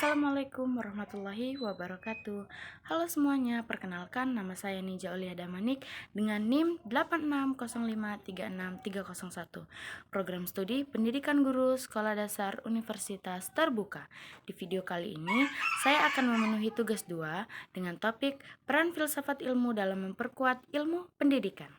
Assalamualaikum warahmatullahi wabarakatuh. Halo semuanya, perkenalkan nama saya Nija Aulia Damanik dengan NIM 86053631. Program studi Pendidikan Guru Sekolah Dasar Universitas Terbuka. Di video kali ini, saya akan memenuhi tugas 2 dengan topik peran filsafat ilmu dalam memperkuat ilmu pendidikan.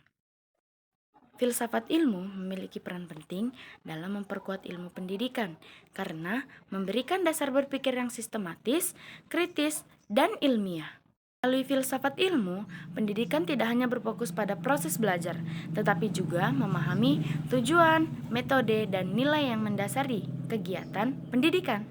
Filsafat ilmu memiliki peran penting dalam memperkuat ilmu pendidikan karena memberikan dasar berpikir yang sistematis, kritis, dan ilmiah. Melalui filsafat ilmu, pendidikan tidak hanya berfokus pada proses belajar, tetapi juga memahami tujuan, metode, dan nilai yang mendasari kegiatan pendidikan.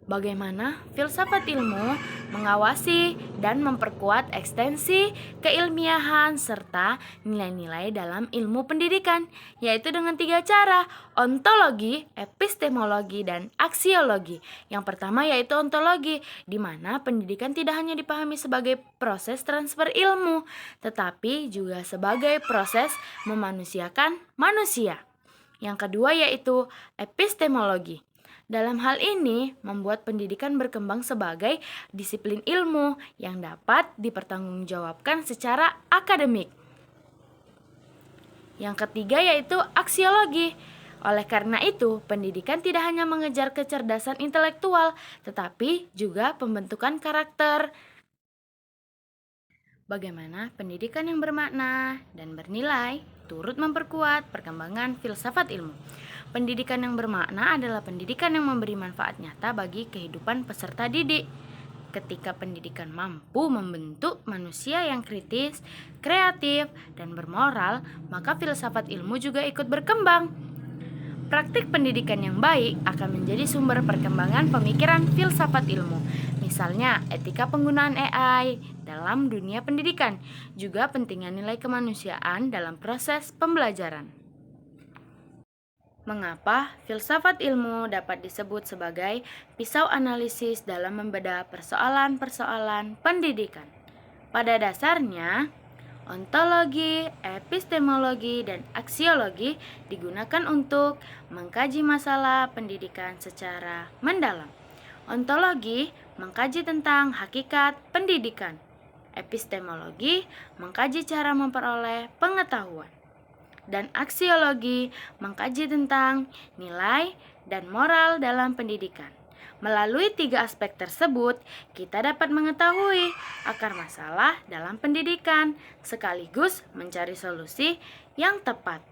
Bagaimana filsafat ilmu mengawasi dan memperkuat ekstensi keilmiahan serta nilai-nilai dalam ilmu pendidikan, yaitu dengan 3 cara: ontologi, epistemologi, dan aksiologi. Yang pertama yaitu ontologi, di mana pendidikan tidak hanya dipahami sebagai proses transfer ilmu, tetapi juga sebagai proses memanusiakan manusia. Yang kedua yaitu epistemologi. Dalam hal ini, membuat pendidikan berkembang sebagai disiplin ilmu yang dapat dipertanggungjawabkan secara akademik. Yang ketiga yaitu aksiologi. Oleh karena itu, pendidikan tidak hanya mengejar kecerdasan intelektual, tetapi juga pembentukan karakter. Bagaimana pendidikan yang bermakna dan bernilai turut memperkuat perkembangan filsafat ilmu. Pendidikan yang bermakna adalah pendidikan yang memberi manfaat nyata bagi kehidupan peserta didik. Ketika pendidikan mampu membentuk manusia yang kritis, kreatif, dan bermoral, maka filsafat ilmu juga ikut berkembang. Praktik pendidikan yang baik akan menjadi sumber perkembangan pemikiran filsafat ilmu. Misalnya, etika penggunaan AI dalam dunia pendidikan, juga pentingnya nilai kemanusiaan dalam proses pembelajaran. Mengapa filsafat ilmu dapat disebut sebagai pisau analisis dalam membedah persoalan-persoalan pendidikan? Pada dasarnya, ontologi, epistemologi, dan aksiologi digunakan untuk mengkaji masalah pendidikan secara mendalam. Ontologi mengkaji tentang hakikat pendidikan. Epistemologi mengkaji cara memperoleh pengetahuan. Dan aksiologi mengkaji tentang nilai dan moral dalam pendidikan. Melalui 3 aspek tersebut, kita dapat mengetahui akar masalah dalam pendidikan, sekaligus mencari solusi yang tepat.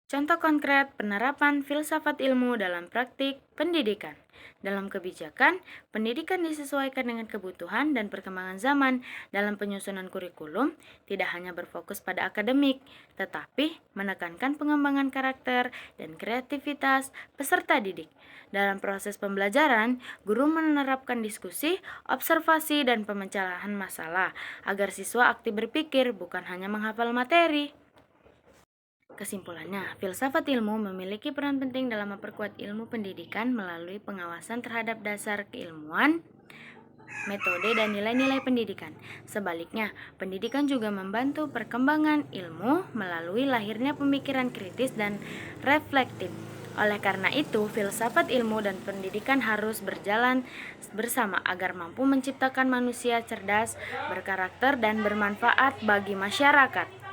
Contoh konkret penerapan filsafat ilmu dalam praktik pendidikan. Dalam kebijakan, pendidikan disesuaikan dengan kebutuhan dan perkembangan zaman. Dalam penyusunan kurikulum, tidak hanya berfokus pada akademik, tetapi menekankan pengembangan karakter dan kreativitas peserta didik. Dalam proses pembelajaran, guru menerapkan diskusi, observasi, dan pemecahan masalah agar siswa aktif berpikir, bukan hanya menghafal materi. Kesimpulannya, filsafat ilmu memiliki peran penting dalam memperkuat ilmu pendidikan melalui pengawasan terhadap dasar keilmuan, metode, dan nilai-nilai pendidikan. Sebaliknya, pendidikan juga membantu perkembangan ilmu melalui lahirnya pemikiran kritis dan reflektif. Oleh karena itu, filsafat ilmu dan pendidikan harus berjalan bersama agar mampu menciptakan manusia cerdas, berkarakter, dan bermanfaat bagi masyarakat.